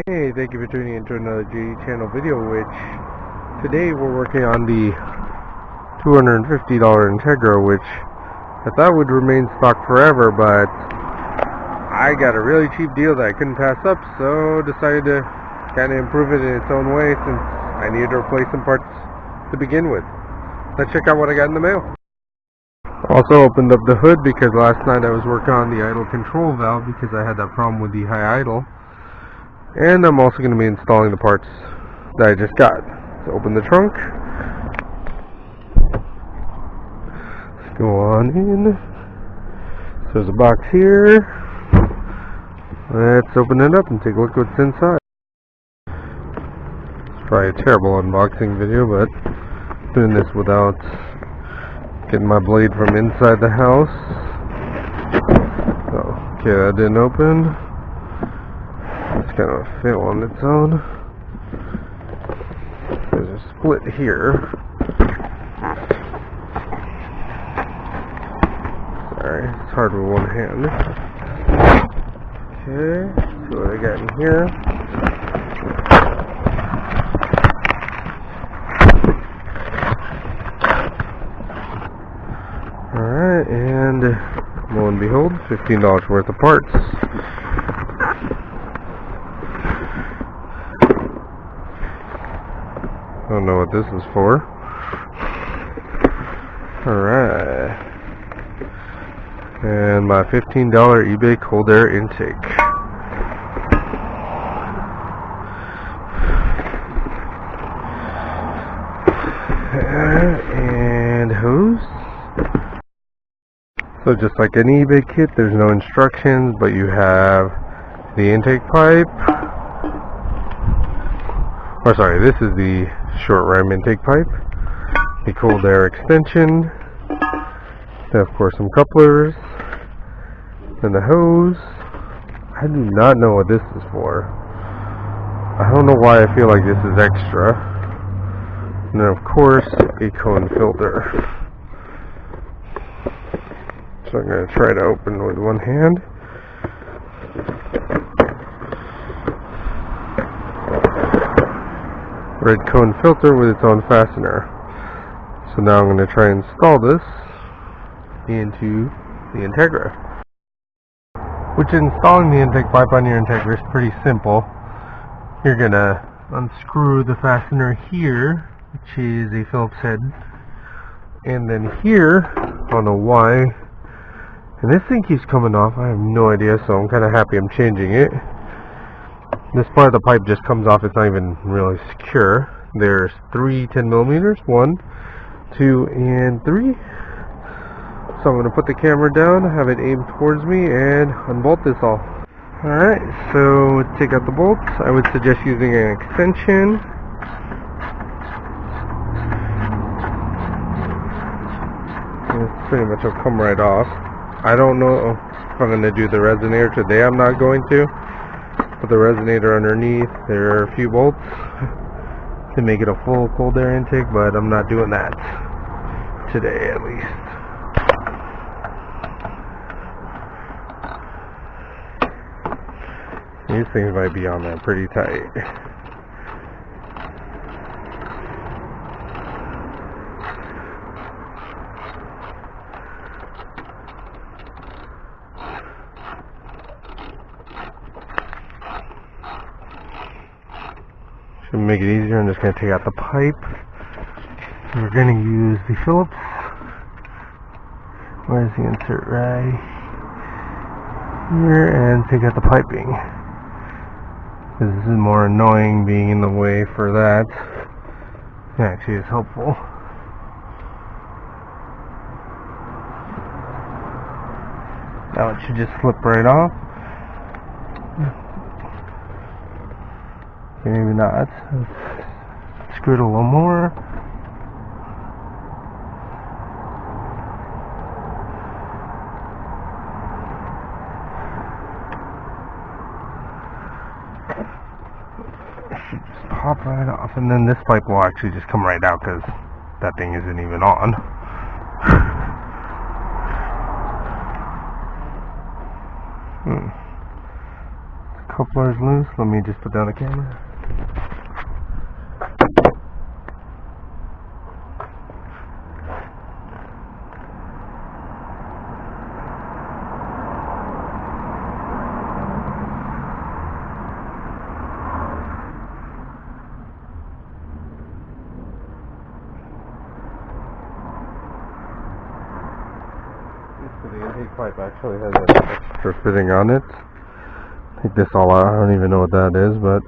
Hey, thank you for tuning into another G channel video, which today we're working on the $250 Integra, which I thought would remain stock forever, but I got a really cheap deal that I couldn't pass up, so decided to kind of improve it in its own way since I needed to replace some parts to begin with. Let's check out what I got in the mail. Also opened up the hood because last night I was working on the idle control valve because I had that problem with the high idle. And I'm also going to be installing the parts that I just got. So open the trunk. Let's go on in. So there's a box here. Let's open it up and take a look at what's inside. It's probably a terrible unboxing video, but doing this without getting my blade from inside the house. Okay, that didn't open. It's kind of a fail on its own. There's a split here. Sorry, it's hard with one hand. Okay, so what I got in here. Alright, and lo and behold, $15 worth of parts. I don't know what this is for. Alright. And my $15 eBay cold air intake. And hose. So just like an eBay kit, there's no instructions, but you have the intake pipe. Or sorry, this is the short ram intake pipe, the cold air extension, then of course some couplers, and the hose. I do not know what this is for. I don't know why I feel like this is extra. And then of course a cone filter. So I'm going to try to open with one hand. Red cone filter with its own fastener. So now I'm going to try and install this into the Integra. Which installing the intake pipe on your Integra is pretty simple. You're going to unscrew the fastener here, which is a Phillips head. And then here, I don't know why, and this thing keeps coming off. I have no idea, so I'm kind of happy I'm changing it. This part of the pipe just comes off. It's not even really secure. There's 3 10mm, 1, 2, and 3. So I'm going to put the camera down, have it aimed towards me, and unbolt this all. Alright, so to take out the bolts, I would suggest using an extension. This pretty much will come right off. I don't know if I'm going to do the resonator today. I'm not going to. Put the resonator underneath. There are a few bolts to make it a full cold air intake, but I'm not doing that today at least. These things might be on there pretty tight. To make it easier, I'm just going to take out the pipe. We're going to use the Phillips. Where's the insert? Right here, and take out the piping. This is more annoying being in the way for that. It actually is helpful. Now it should just slip right off. Maybe not. Let's screw it a little more. It should just pop right off, and then this pipe will actually just come right out because that thing isn't even on. coupler's loose. Let me just put down the camera. So the intake pipe actually has an extra fitting on it. Take this all out. I don't even know what that is, but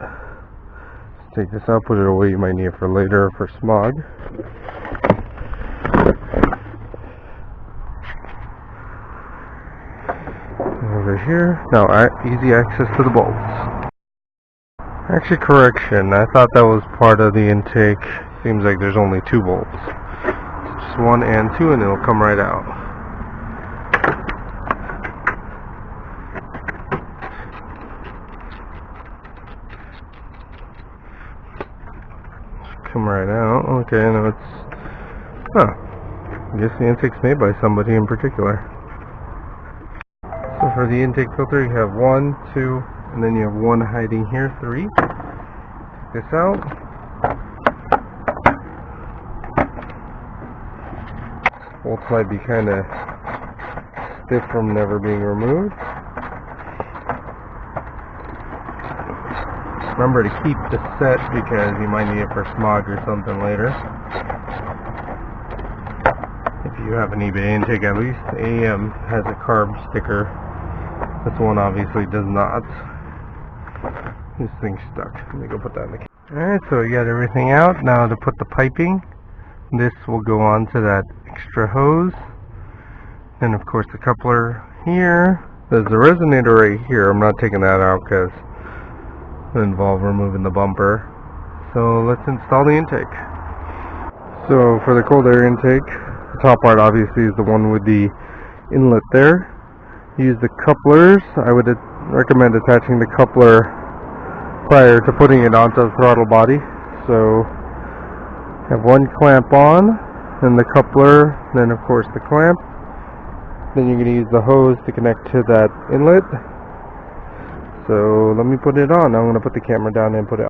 take this out, put it away. You might need it for later for smog. Over here. Now easy access to the bolts. Actually, correction. I thought that was part of the intake. Seems like there's only 2 bolts. Just 1 and 2, and it'll come right out. Come right out. Okay, now it's... Huh. I guess the intake's made by somebody in particular. So for the intake filter, you have 1, 2, and then you have 1 hiding here, 3. Take this out. Bolts might be kind of stiff from never being removed. Remember to keep the set because you might need it for smog or something later. If you have an eBay intake, at least AM has a carb sticker. This one obviously does not. This thing's stuck. Let me go put that in the camera. Alright, so we got everything out. Now to put the piping, this will go on to that extra hose. And of course the coupler here. There's the resonator right here. I'm not taking that out because involve removing the bumper. So let's install the intake. So for the cold air intake, the top part obviously is the one with the inlet there. Use the couplers. I would recommend attaching the coupler prior to putting it onto the throttle body. So have 1 clamp on, then the coupler, then of course the clamp. Then you're going to use the hose to connect to that inlet. So let me put it on. I'm going to put the camera down and put it